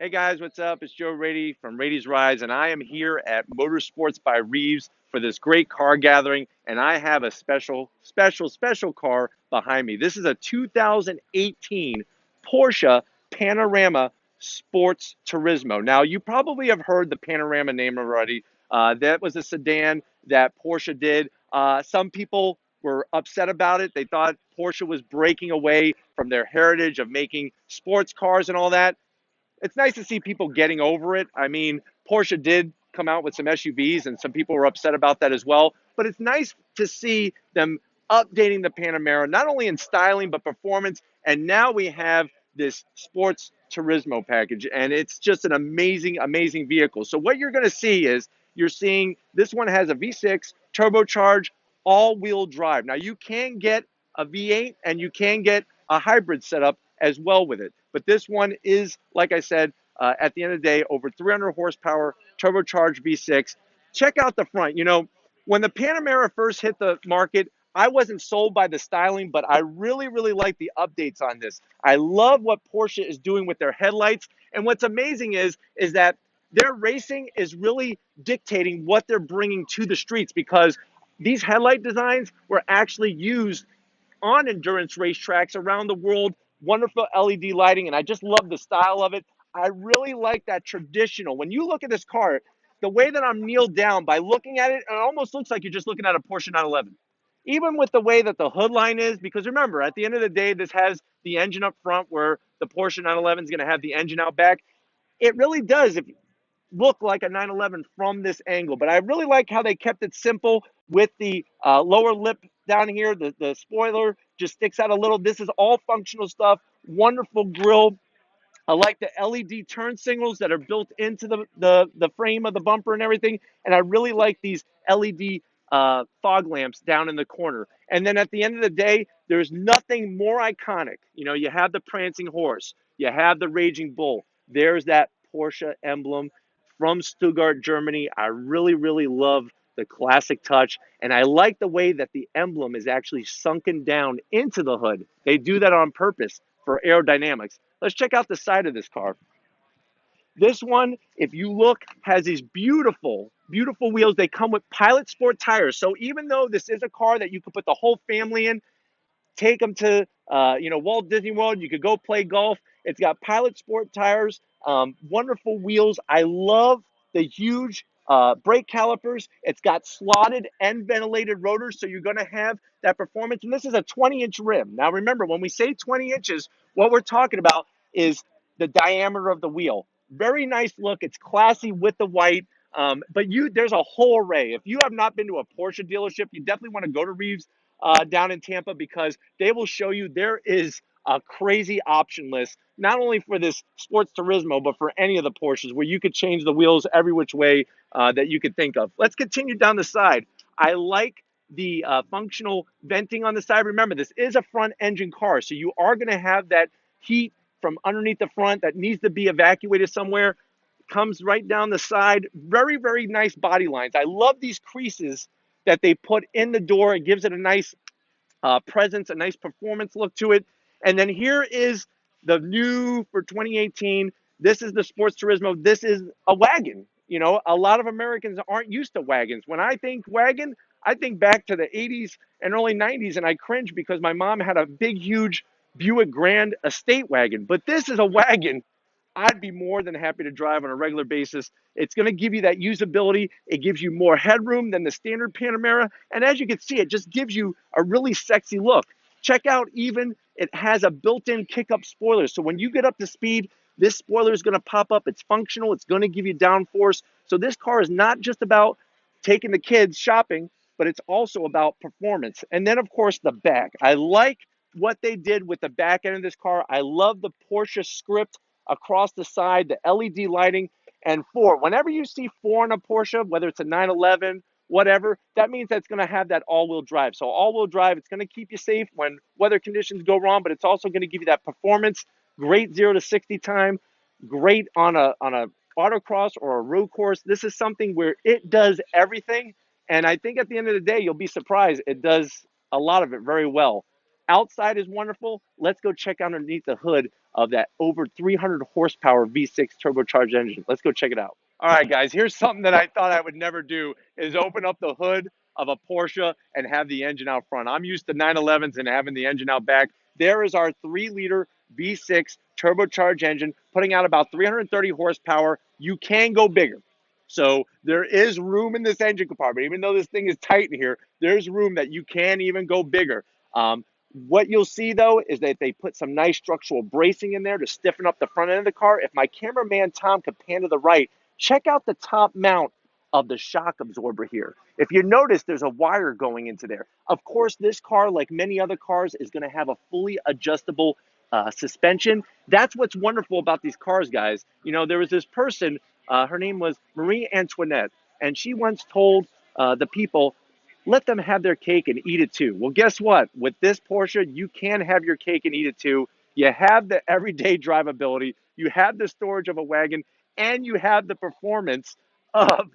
Hey guys, what's up? It's Joe Raiti from Raiti's Rides, and I am here at Motorsports by Reeves for this great car gathering. And I have a special car behind me. This is a 2018 Porsche Panamera Sports Turismo. Now, you probably have heard the Panamera name already. That was a sedan that Porsche did. Some people were upset about it. They thought Porsche was breaking away from their heritage of making sports cars and all that. It's nice to see people getting over it. I mean, Porsche did come out with some SUVs, and some people were upset about that as well. But it's nice to see them updating the Panamera, not only in styling but performance. And now we have this sports Turismo package, and it's just an amazing vehicle. So what you're going to see is you're seeing this one has a V6 turbocharged all-wheel drive. Now you can get a V8 and you can get a hybrid setup as well with it. But this one is, like I said, at the end of the day, over 300 horsepower, turbocharged V6. Check out the front. You know, when the Panamera first hit the market, I wasn't sold by the styling, but I really like the updates on this. I love what Porsche is doing with their headlights. And what's amazing is that their racing is really dictating what they're bringing to the streets, because these headlight designs were actually used on endurance racetracks around the world. Wonderful LED lighting, and I just love the style of it. I really like that traditional. When you look at this car, the way that I'm kneeled down by looking at it, it almost looks like you're just looking at a Porsche 911. Even with the way that the hood line is, because remember, at the end of the day, this has the engine up front where the Porsche 911 is going to have the engine out back. It really does. If look like a 911 from this angle. But I really like how they kept it simple with the lower lip down here. The spoiler just sticks out a little. This is all functional stuff. Wonderful grill. I like the LED turn signals that are built into the frame of the bumper and everything. And I really like these LED fog lamps down in the corner. And then at the end of the day, there's nothing more iconic. You know, you have the prancing horse, you have the raging bull. There's that Porsche emblem from Stuttgart, Germany. I really love the classic touch. And I like the way that the emblem is actually sunken down into the hood. They do that on purpose for aerodynamics. Let's check out the side of this car. This one, if you look, has these beautiful wheels. They come with Pilot Sport tires. So even though this is a car that you could put the whole family in, take them to Walt Disney World, you could go play golf. It's got Pilot Sport tires, wonderful wheels. I love the huge brake calipers. It's got slotted and ventilated rotors, so you're going to have that performance. And this is a 20-inch rim. Now remember, when we say 20 inches, what we're talking about is the diameter of the wheel. Very nice look. It's classy with the white. But there's a whole array. If you have not been to a Porsche dealership, you definitely want to go to Reeves down in Tampa, because they will show you there is a crazy option list, not only for this Sports Turismo, but for any of the Porsches, where you could change the wheels every which way that you could think of. Let's continue down the side. I like the functional venting on the side. Remember, this is a front engine car, so you are going to have that heat from underneath the front that needs to be evacuated somewhere. Comes right down the side. Very nice body lines. I love these creases that they put in the door. It gives it a nice presence, a nice performance look to it. And then here is the new for 2018. This is the Sports Turismo. This is a wagon. You know, a lot of Americans aren't used to wagons. When I think wagon, I think back to the 80s and early 90s, and I cringe because my mom had a big, huge Buick Grand Estate wagon. But this is a wagon I'd be more than happy to drive on a regular basis. It's going to give you that usability. It gives you more headroom than the standard Panamera. And as you can see, it just gives you a really sexy look. Check out even, it has a built-in kick-up spoiler. So when you get up to speed, this spoiler is going to pop up. It's functional. It's going to give you downforce. So this car is not just about taking the kids shopping, but it's also about performance. And then, of course, the back. I like what they did with the back end of this car. I love the Porsche script across the side, the LED lighting, and four. Whenever you see four in a Porsche, whether it's a 911, whatever, that means that's going to have that all-wheel drive. So all-wheel drive, it's going to keep you safe when weather conditions go wrong, but it's also going to give you that performance, great 0 to 60 time, great on a autocross or a road course. This is something where it does everything, and I think at the end of the day, you'll be surprised. It does a lot of it very well. Outside is wonderful. Let's go check underneath the hood of that over 300 horsepower V6 turbocharged engine. Let's go check it out. All right, guys, here's something that I thought I would never do is open up the hood of a Porsche and have the engine out front. I'm used to 911s and having the engine out back. There is our 3-liter V6 turbocharged engine putting out about 330 horsepower. You can go bigger. So there is room in this engine compartment. Even though this thing is tight in here, there's room that you can even go bigger. What you'll see, though, is that they put some nice structural bracing in there to stiffen up the front end of the car. If my cameraman Tom could pan to the right, check out the top mount of the shock absorber here. If you notice, there's a wire going into there. Of course, this car, like many other cars, is going to have a fully adjustable suspension. That's what's wonderful about these cars, guys. You know, there was this person, her name was Marie Antoinette, and she once told the people, let them have their cake and eat it too. Well, guess what? With this Porsche, you can have your cake and eat it too. You have the everyday drivability, you have the storage of a wagon, and you have the performance of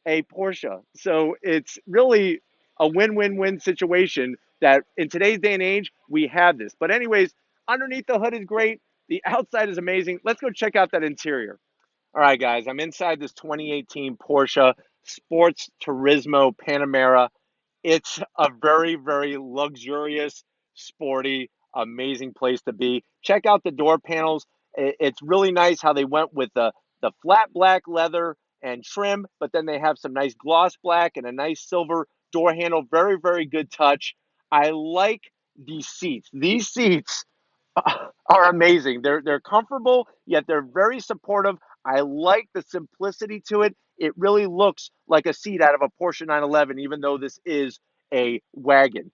a Porsche. So it's really a win-win-win situation that in today's day and age, we have this. But anyways, underneath the hood is great. The outside is amazing. Let's go check out that interior. All right, guys, I'm inside this 2018 Porsche Sports Turismo Panamera. It's a very, very luxurious, sporty, amazing place to be. Check out the door panels. It's really nice how they went with the flat black leather and trim, but then they have some nice gloss black and a nice silver door handle. Very, very good touch. I like these seats. These seats are amazing. They're comfortable, yet they're very supportive. I like the simplicity to it. It really looks like a seat out of a Porsche 911, even though this is a wagon.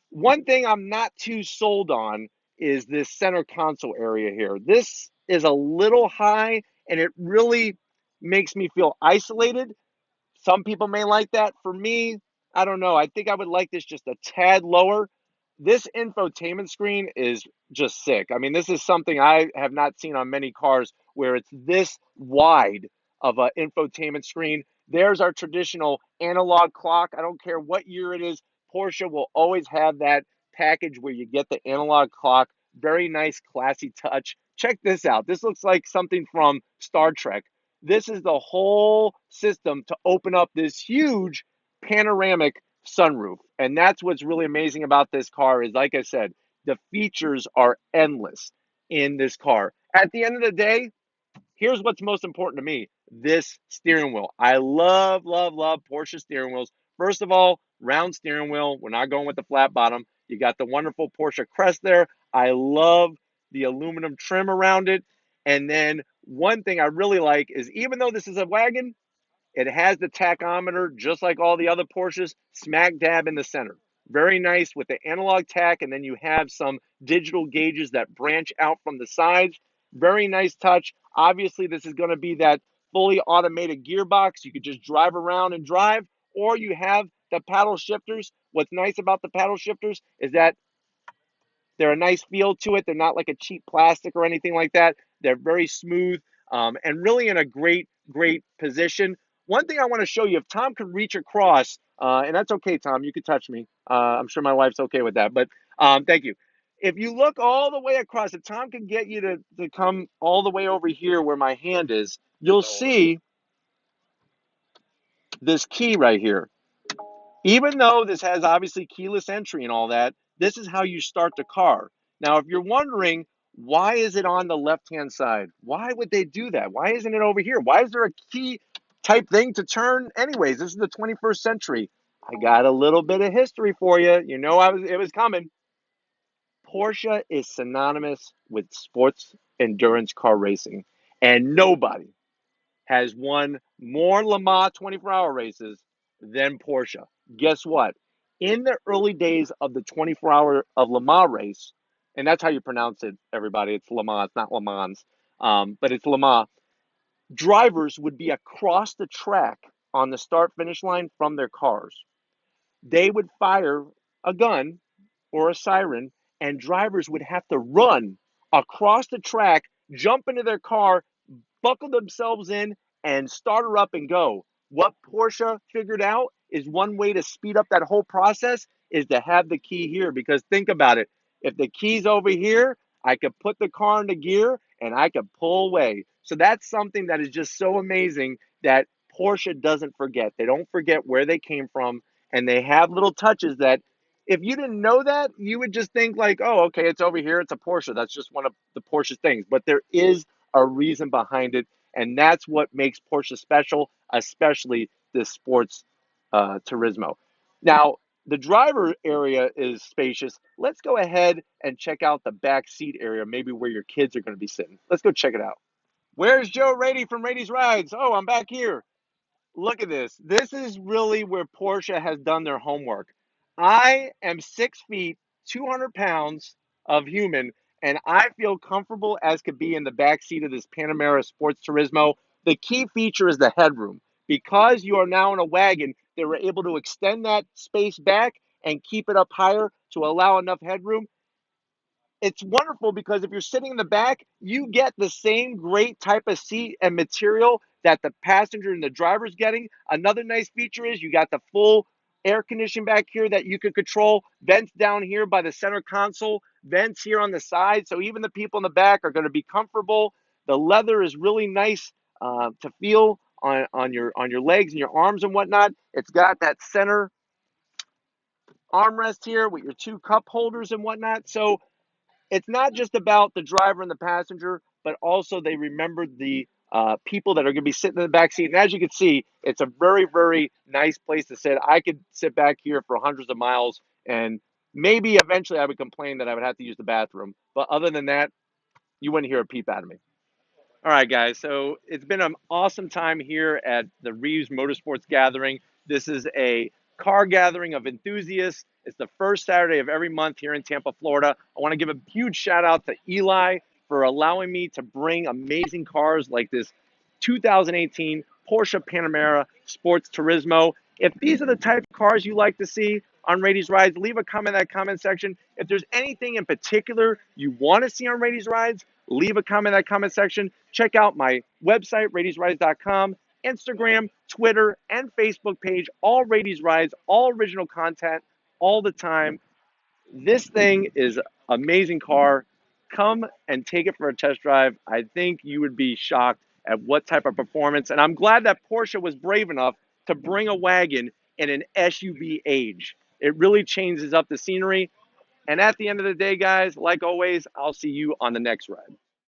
One thing I'm not too sold on is this center console area here. This is a little high, and it really makes me feel isolated. Some people may like that. For me, I don't know. I think I would like this just a tad lower. This infotainment screen is just sick. I mean, this is something I have not seen on many cars where it's this wide of an infotainment screen. There's our traditional analog clock. I don't care what year it is. Porsche will always have that package where you get the analog clock. Very nice, classy touch. Check this out. This looks like something from Star Trek. This is the whole system to open up this huge panoramic sunroof. And that's what's really amazing about this car is, like I said, the features are endless in this car. At the end of the day, here's what's most important to me, this steering wheel. I love, love, love Porsche steering wheels. First of all, round steering wheel. We're not going with the flat bottom. You got the wonderful Porsche crest there. I love the aluminum trim around it. And then one thing I really like is even though this is a wagon, it has the tachometer just like all the other Porsches, smack dab in the center. Very nice with the analog tach, and then you have some digital gauges that branch out from the sides. Very nice touch. Obviously, this is going to be that fully automated gearbox. You could just drive around and drive, or you have the paddle shifters. What's nice about the paddle shifters is that they're a nice feel to it. They're not like a cheap plastic or anything like that. They're very smooth and really in a great, great position. One thing I want to show you, if Tom could reach across, and that's okay, Tom, you could touch me. I'm sure my wife's okay with that, but thank you. If you look all the way across, if Tom can get you to come all the way over here where my hand is, you'll see this key right here. Even though this has obviously keyless entry and all that, this is how you start the car. Now, if you're wondering, why is it on the left-hand side? Why would they do that? Why isn't it over here? Why is there a key type thing to turn anyways? This is the 21st century. I got a little bit of history for you. You know it was coming. Porsche is synonymous with sports endurance car racing, and nobody has won more Le Mans 24-hour races than Porsche. Guess what? In the early days of the 24-hour of Le Mans race, and that's how you pronounce it, everybody. It's Le Mans, not Le Mans, but it's Le Mans. Drivers would be across the track on the start-finish line from their cars. They would fire a gun or a siren, and drivers would have to run across the track, jump into their car, buckle themselves in, and start her up and go. What Porsche figured out is one way to speed up that whole process is to have the key here, because think about it. If the key's over here, I could put the car into gear and I could pull away. So that's something that is just so amazing that Porsche doesn't forget. They don't forget where they came from, and they have little touches that if you didn't know that, you would just think like, oh, okay, it's over here. It's a Porsche. That's just one of the Porsche things. But there is a reason behind it, and that's what makes Porsche special, especially this sports Turismo. Now, the driver area is spacious. Let's go ahead and check out the back seat area, maybe where your kids are going to be sitting. Let's go check it out. Where's Joe Raiti from Raity's Rides? Oh, I'm back here. Look at this. This is really where Porsche has done their homework. I am 6 feet, 200 pounds of human, and I feel comfortable as could be in the back seat of this Panamera Sports Turismo. The key feature is the headroom. Because you are now in a wagon, they were able to extend that space back and keep it up higher to allow enough headroom. It's wonderful because if you're sitting in the back, you get the same great type of seat and material that the passenger and the driver's getting. Another nice feature is you got the full air conditioning back here that you can control, vents down here by the center console, vents here on the side. So even the people in the back are going to be comfortable. The leather is really nice to feel on your legs and your arms and whatnot. It's got that center armrest here with your two cup holders and whatnot. So it's not just about the driver and the passenger, but also they remembered the people that are going to be sitting in the back seat. And as you can see, it's a very, very nice place to sit. I could sit back here for hundreds of miles, and maybe eventually I would complain that I would have to use the bathroom. But other than that, you wouldn't hear a peep out of me. All right, guys. So it's been an awesome time here at the Reeves Motorsports Gathering. This is a car gathering of enthusiasts. It's the first Saturday of every month here in Tampa, Florida. I want to give a huge shout out to Eli for allowing me to bring amazing cars like this 2018 Porsche Panamera Sports Turismo. If these are the type of cars you like to see on Raiti's Rides, leave a comment in that comment section. If there's anything in particular you want to see on Raiti's Rides, leave a comment in that comment section. Check out my website, ratiesrides.com, Instagram, Twitter, and Facebook page, all Raiti's Rides, all original content, all the time. This thing is an amazing car. Come and take it for a test drive. I think you would be shocked at what type of performance. And I'm glad that Porsche was brave enough to bring a wagon in an SUV age. It really changes up the scenery. And at the end of the day, guys, like always, I'll see you on the next ride.